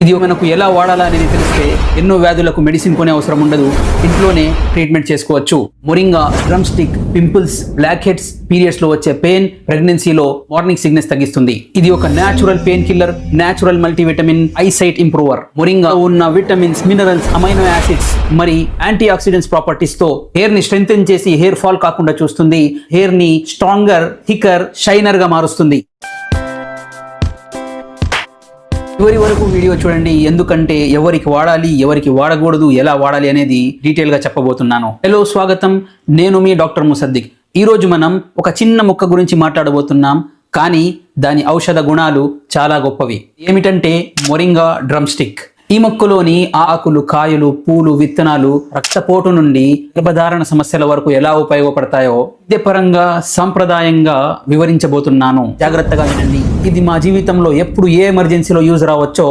ఇది మనకు ఎలా వాడాలా అనేది తెలిస్తే ఎన్నో వ్యాధులకు మెడిసిన్ కొనే అవసరం ఉండదు, ఇంట్లోనే ట్రీట్మెంట్ చేసుకోవచ్చు. Moringa drumstick pimples, blackheads, periods లో వచ్చే పెయిన్, ప్రెగ్నెన్సీలో మార్నింగ్ సిక్నెస్ తగ్గిస్తుంది. ఇది ఒక natural painkiller, natural multivitamin, eyesight improver. Moringa ఉన్న విటమిన్స్, మినరల్స్, అమైనో యాసిడ్స్ మరి యాంటీ ఆక్సిడెంట్స్ ప్రాపర్టీస్ తో హెయిర్ ని స్ట్రెంథెన్ చేసి హెయిర్ ఫాల్ కాకుండా చూస్తుంది. హెయిర్ ని స్ట్రాంగర్, థికర్, షైనర్ గా మారుస్తుంది. చివరి వరకు వీడియో చూడండి, ఎందుకంటే ఎవరికి వాడాలి, ఎవరికి వాడకూడదు, ఎలా వాడాలి అనేది డీటెయిల్ గా చెప్పబోతున్నాను. హలో, స్వాగతం. నేను మీ డాక్టర్ ముసద్దిక్. ఈ రోజు మనం ఒక చిన్న మొక్క గురించి మాట్లాడబోతున్నాం, కానీ దాని ఔషధ గుణాలు చాలా గొప్పవి. ఏమిటంటే మొరింగా డ్రమ్ స్టిక్. ఈ మొక్కలోని ఆకులు, కాయలు, పూలు, విత్తనాలు రక్తపోటు నుండి గర్భధారణ సమస్యల వరకు ఎలా ఉపయోగపడతాయో విద్యపరంగా, సాంప్రదాయంగా వివరించబోతున్నాను. జాగ్రత్తగా వినండి. ఇది మా జీవితంలో ఎప్పుడు ఏ ఎమర్జెన్సీలో యూజ్ రావచ్చో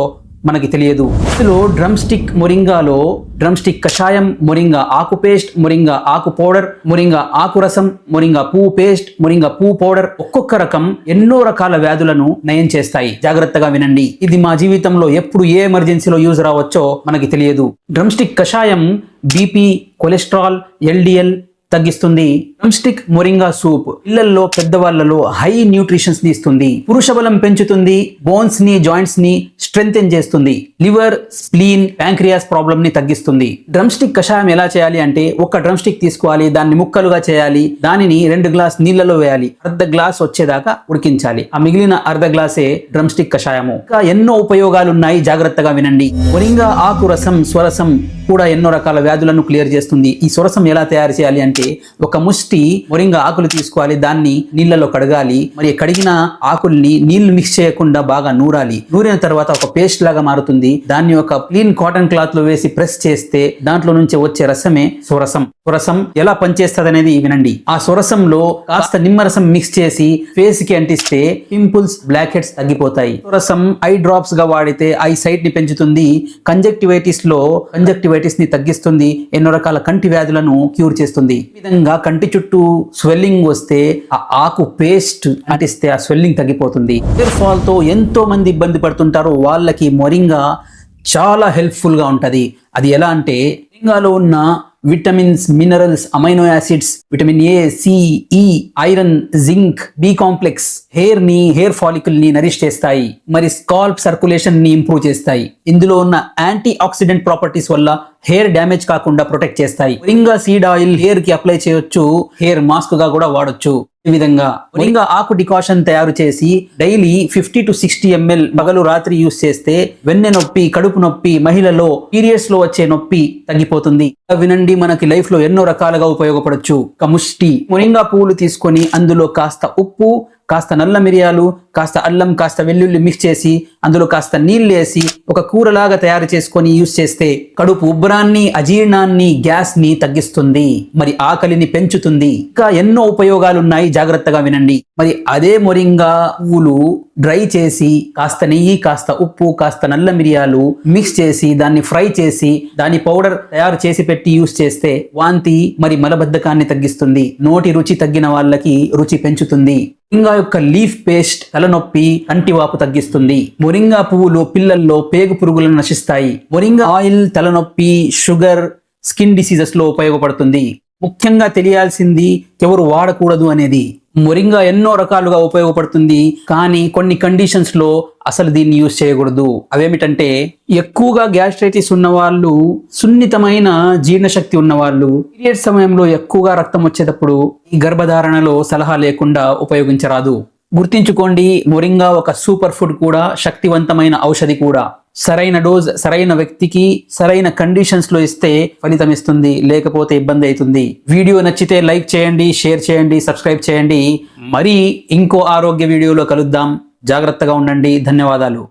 మనకి తెలియదు. ఇందులో డ్రమ్ స్టిక్ మొరింగాలో డ్రమ్ స్టిక్ కషాయం, మొరింగా ఆకు పేస్ట్, మొరింగా ఆకు పౌడర్, మొరింగా ఆకు రసం, మొరింగా పువ్వు పేస్ట్, మొరింగా పువ్వు పౌడర్, ఒక్కొక్క రకం ఎన్నో రకాల వ్యాధులను నయం చేస్తాయి. జాగ్రత్తగా వినండి. ఇది మా జీవితంలో ఎప్పుడు ఏ ఎమర్జెన్సీలో యూజ్ రావచ్చో మనకి తెలియదు. డ్రమ్ స్టిక్ కషాయం బీపీ, కొలెస్ట్రాల్, ఎల్డిఎల్ తగ్గిస్తుంది. డ్రమ్ స్టిక్ మొరింగా సూప్ పిల్లల్లో, పెద్దవాళ్లలో హై న్యూట్రిషన్స్ ని ఇస్తుంది. పురుష బలం పెంచుతుంది. బోన్స్ ని, జాయింట్స్ ని స్ట్రెంథెన్ చేస్తుంది. లివర్, స్ప్లీన్, ప్యాంక్రియాస్ ప్రాబ్లమ్ ని తగ్గిస్తుంది. డ్రమ్ స్టిక్ కషాయం ఎలా చేయాలి అంటే, ఒక డ్రమ్ స్టిక్ తీసుకోవాలి, దాన్ని ముక్కలుగా చేయాలి, దానిని 2 గ్లాస్ నీళ్లలో వేయాలి, అర్ధ గ్లాస్ వచ్చేదాకా ఉడికించాలి. ఆ మిగిలిన అర్ధ గ్లాసే డ్రమ్ స్టిక్ కషాయము. ఇంకా ఎన్నో ఉపయోగాలు ఉన్నాయి, జాగ్రత్తగా వినండి. మొరింగా ఆకు రసం, స్వరసం కూడా ఎన్నో రకాల వ్యాధులను క్లియర్ చేస్తుంది. ఈ స్వరసం ఎలా తయారు చేయాలి అంటే, ఒక ముష్టి మొరింగా ఆకులు తీసుకోవాలి, దాన్ని నీళ్లలో కడగాలి, మరి కడిగిన ఆకుల్ని నీళ్లు మిక్స్ చేయకుండా బాగా నూరాలి. నూరిన తర్వాత ఒక పేస్ట్ లాగా మారుతుంది. దాన్ని ఒక క్లీన్ కాటన్ క్లాత్ లో వేసి ప్రెస్ చేస్తే దాంట్లో నుంచి వచ్చే రసమే స్వరసం. స్వరసం ఎలా పనిచేస్తుంది అనేది వినండి. ఆ స్వరసంలో కాస్త నిమ్మరసం మిక్స్ చేసి ఫేస్ కి అంటిస్తే పింపుల్స్, బ్లాక్ హెడ్స్ తగ్గిపోతాయి. స్వరసం ఐ డ్రాప్స్ గా వాడితే ఐ సైట్ ని పెంచుతుంది. కంజక్టివైటిస్ లో కంజక్టివైటిస్ ని తగ్గిస్తుంది. ఎన్నో రకాల కంటి వ్యాధులను క్యూర్ చేస్తుంది. ఈ విధంగా కంటి చుట్టూ స్వెల్లింగ్ వస్తే ఆ ఆకు పేస్ట్ అంటిస్తే ఆ స్వెల్లింగ్ తగ్గిపోతుంది. హెయిర్ ఫాల్ తో ఎంతో మంది ఇబ్బంది పడుతుంటారు, వాళ్ళకి మొరింగా చాలా హెల్ప్ఫుల్ గా ఉంటది. అది ఎలా అంటే, మొరింగాలో ఉన్న vitamins, minerals, amino acids, vitamin A, C, E, iron, zinc, B complex hair ని, హెయిర్ ఫాలికల్ ని నరిష్ చేస్తాయి. మరి స్కాల్ప్ సర్క్యులేషన్ ని ఇంప్రూవ్ చేస్తాయి. ఇందులో ఉన్న యాంటీ ఆక్సిడెంట్ ప్రాపర్టీస్ వల్ల హెయిర్ డ్యామేజ్ కాకుండా ప్రొటెక్ట్ చేస్తాయి. మొరింగా సీడ్ ఆయిల్ హెయిర్ కి అప్లై చేయొచ్చు, హెయిర్ మాస్క్ గా కూడా వాడొచ్చు. ఈ విధంగా మొరింగా ఆకు డికాషన్ తయారు చేసి డైలీ 50 to 60 ml పగలు రాత్రి యూస్ చేస్తే వెన్నె నొప్పి, కడుపు నొప్పి, మహిళలో పీరియడ్స్ లో వచ్చే నొప్పి తగ్గిపోతుంది. వినండి, మనకి లైఫ్ లో ఎన్నో రకాలుగా ఉపయోగపడొచ్చు. ముష్టి మొరింగా పువ్వులు తీసుకొని అందులో కాస్త ఉప్పు, కాస్త నల్ల మిరియాలు, కాస్త అల్లం, కాస్త వెల్లుల్లి మిక్స్ చేసి అందులో కాస్త నీళ్ళు వేసి ఒక కూరలాగా తయారు చేసుకొని యూస్ చేస్తే కడుపు ఉబ్బరాన్ని, అజీర్ణాన్ని, గ్యాస్ ని తగ్గిస్తుంది. మరి ఆకలిని పెంచుతుంది. ఇంకా ఎన్నో ఉపయోగాలు ఉన్నాయి, జాగ్రత్తగా వినండి. మరి అదే మొరింగా పువ్వులు డ్రై చేసి కాస్త నెయ్యి, కాస్త ఉప్పు, కాస్త నల్ల మిరియాలు మిక్స్ చేసి దాన్ని ఫ్రై చేసి దాని పౌడర్ తయారు చేసి పెట్టి యూస్ చేస్తే వాంతి మరి మలబద్ధకాన్ని తగ్గిస్తుంది. నోటి రుచి తగ్గిన వాళ్ళకి రుచి పెంచుతుంది. మొరింగా యొక్క లీఫ్ పేస్ట్ తలనొప్పి, కంటివాపు తగ్గిస్తుంది. మొరింగా పువ్వులు పిల్లల్లో పేగు పురుగులను నశిస్తాయి. మొరింగా ఆయిల్ తలనొప్పి, షుగర్, స్కిన్ డిసీజెస్ లో ఉపయోగపడుతుంది. ముఖ్యంగా తెలియాల్సింది ఎవరు వాడకూడదు అనేది. మొరింగా ఎన్నో రకాలుగా ఉపయోగపడుతుంది, కానీ కొన్ని కండిషన్స్ లో అసలు దీన్ని యూజ్ చేయకూడదు. అవేమిటంటే, ఎక్కువగా గ్యాస్ట్రైటిస్ ఉన్నవాళ్ళు, సున్నితమైన జీర్ణశక్తి ఉన్నవాళ్ళు, పీరియడ్ సమయంలో ఎక్కువగా రక్తం వచ్చేటప్పుడు ఈ గర్భధారణలో సలహా లేకుండా ఉపయోగించరాదు. గుర్తించుకోండి, మొరింగా ఒక సూపర్ ఫుడ్ కూడా, శక్తివంతమైన ఔషధి కూడా. సరైన డోజ్ సరైన వ్యక్తికి సరైన కండిషన్స్ లో ఇస్తే ఫలితం ఇస్తుంది, లేకపోతే ఇబ్బంది అవుతుంది. వీడియో నచ్చితే లైక్ చేయండి, షేర్ చేయండి, సబ్స్క్రైబ్ చేయండి. మరి ఇంకో ఆరోగ్య వీడియోలో కలుద్దాం. జాగ్రత్తగా ఉండండి. ధన్యవాదాలు.